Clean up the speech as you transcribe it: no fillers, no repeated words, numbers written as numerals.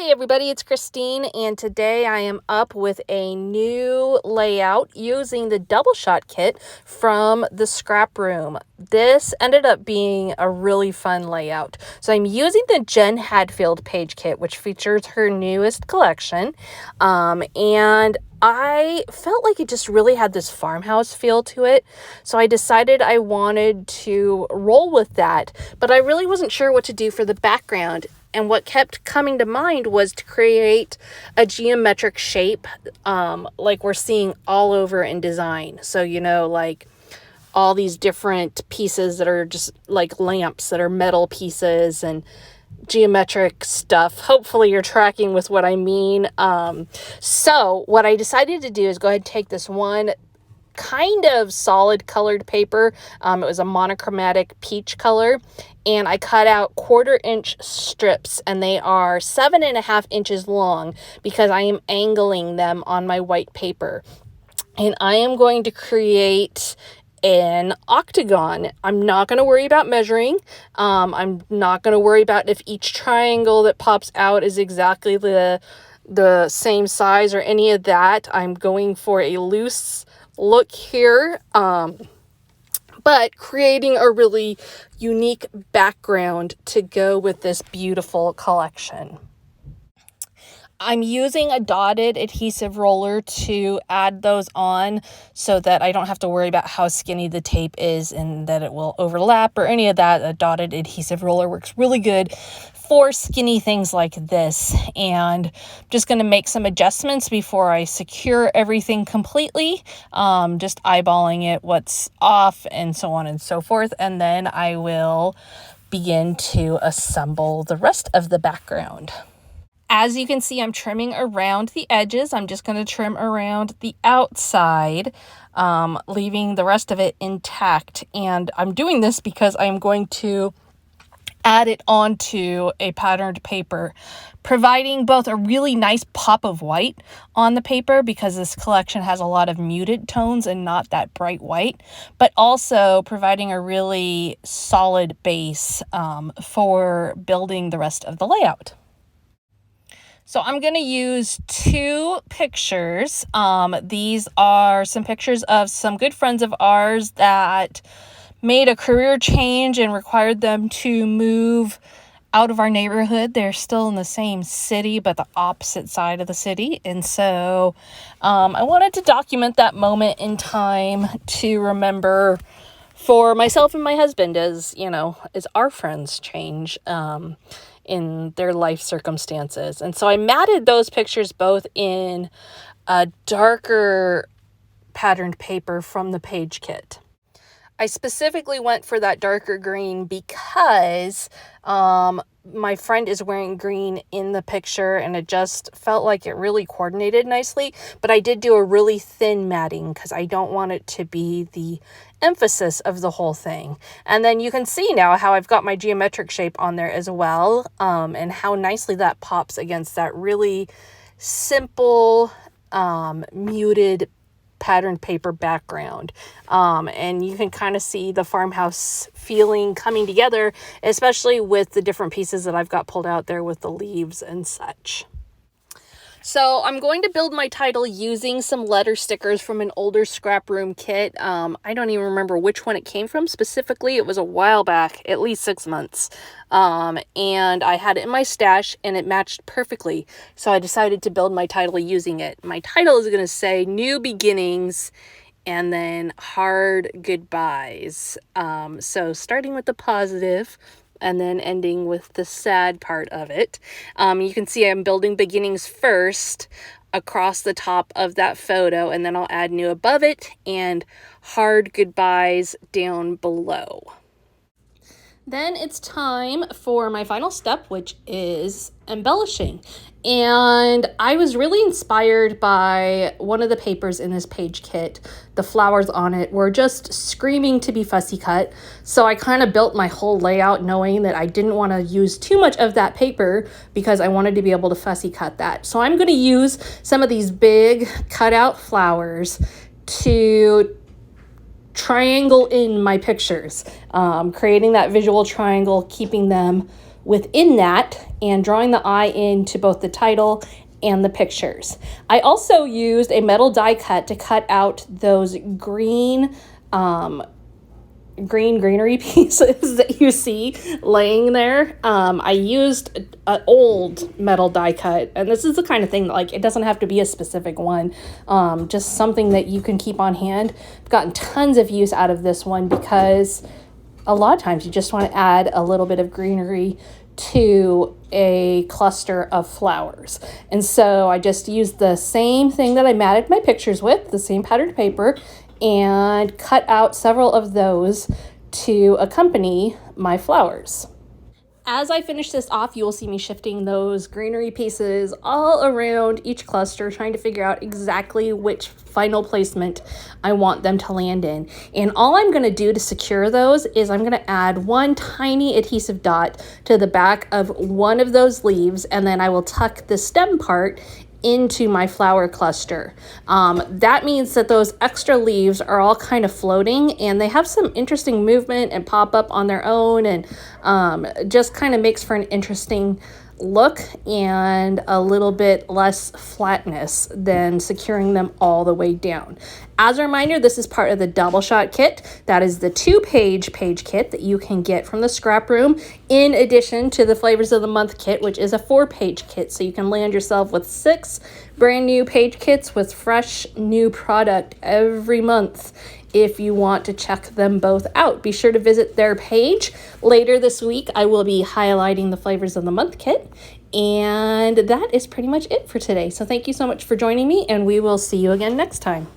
Hey everybody, it's Christine, and today I am up with a new layout using the DoubleShot kit from the ScrapRoom. This ended up being a really fun layout. So I'm using the Jen Hadfield page kit, which features her newest collection, and I felt like it just really had this farmhouse feel to it, so I decided I wanted to roll with that, but I really wasn't sure what to do for the background. And what kept coming to mind was to create a geometric shape, like we're seeing all over in design. So, like all these different pieces that are just like lamps that are metal pieces and geometric stuff. Hopefully you're tracking with what I mean. So what I decided to do is go ahead and take this one kind of solid colored paper. It was a monochromatic peach color, and I cut out 1/4 inch strips, and they are 7.5 inches long because I am angling them on my white paper. And I am going to create an octagon. I'm not going to worry about measuring. I'm not going to worry about if each triangle that pops out is exactly the same size or any of that. I'm going for a loose look here, but creating a really unique background to go with this beautiful collection. I'm using a dotted adhesive roller to add those on so that I don't have to worry about how skinny the tape is and that it will overlap or any of that. A dotted adhesive roller works really good for skinny things like this, and I'm just going to make some adjustments before I secure everything completely, just eyeballing it, what's off and so on and so forth, and then I will begin to assemble the rest of the background. As you can see, I'm trimming around the edges. I'm just going to trim around the outside, leaving the rest of it intact, and I'm doing this because I'm going to add it onto a patterned paper, providing both a really nice pop of white on the paper because this collection has a lot of muted tones and not that bright white, but also providing a really solid base for building the rest of the layout. So I'm going to use 2 pictures. These are some pictures of some good friends of ours that made a career change and required them to move out of our neighborhood. They're still in the same city, but the opposite side of the city. And so I wanted to document that moment in time to remember for myself and my husband as our friends change in their life circumstances. And so I matted those pictures both in a darker patterned paper from the page kit. I specifically went for that darker green because my friend is wearing green in the picture, and it just felt like it really coordinated nicely. But I did do a really thin matting because I don't want it to be the emphasis of the whole thing. And then you can see now how I've got my geometric shape on there as well, and how nicely that pops against that really simple, muted patterned paper background, and you can kind of see the farmhouse feeling coming together, especially with the different pieces that I've got pulled out there with the leaves and such. So I'm going to build my title using some letter stickers from an older ScrapRoom kit. I don't even remember which one it came from specifically. It was a while back, at least 6 months. And I had it in my stash and it matched perfectly. So I decided to build my title using it. My title is going to say New Beginnings and then Hard Goodbyes. So starting with the positive and then ending with the sad part of it. You can see I'm building beginnings first across the top of that photo, and then I'll add new above it and hard goodbyes down below. Then it's time for my final step, which is embellishing. And I was really inspired by one of the papers in this page kit. The flowers on it were just screaming to be fussy cut. So I kind of built my whole layout knowing that I didn't want to use too much of that paper because I wanted to be able to fussy cut that. So I'm going to use some of these big cutout flowers to triangle in my pictures, creating that visual triangle, keeping them within that, and drawing the eye into both the title and the pictures. I also used a metal die cut to cut out those greenery pieces that you see laying there. I used an old metal die cut, and this is the kind of thing that, like, it doesn't have to be a specific one, just something that you can keep on hand. I've gotten tons of use out of this one because a lot of times you just want to add a little bit of greenery to a cluster of flowers. And so I just used the same thing that I matted my pictures with, the same patterned paper, and cut out several of those to accompany my flowers. As I finish this off, you will see me shifting those greenery pieces all around each cluster, trying to figure out exactly which final placement I want them to land in. And all I'm going to do to secure those is I'm going to add one tiny adhesive dot to the back of one of those leaves, and then I will tuck the stem part into my flower cluster. That means that those extra leaves are all kind of floating, and they have some interesting movement and pop up on their own, and just kind of makes for an interesting look and a little bit less flatness than securing them all the way down. As a reminder, this is part of the DoubleShot kit. That is the 2-page kit that you can get from the ScrapRoom, in addition to the Flavors of the Month kit, which is a 4-page kit. So you can land yourself with 6 brand new page kits with fresh new product every month. If you want to check them both out, be sure to visit their page. Later this week, I will be highlighting the Flavors of the Month kit. And that is pretty much it for today. So thank you so much for joining me, and we will see you again next time.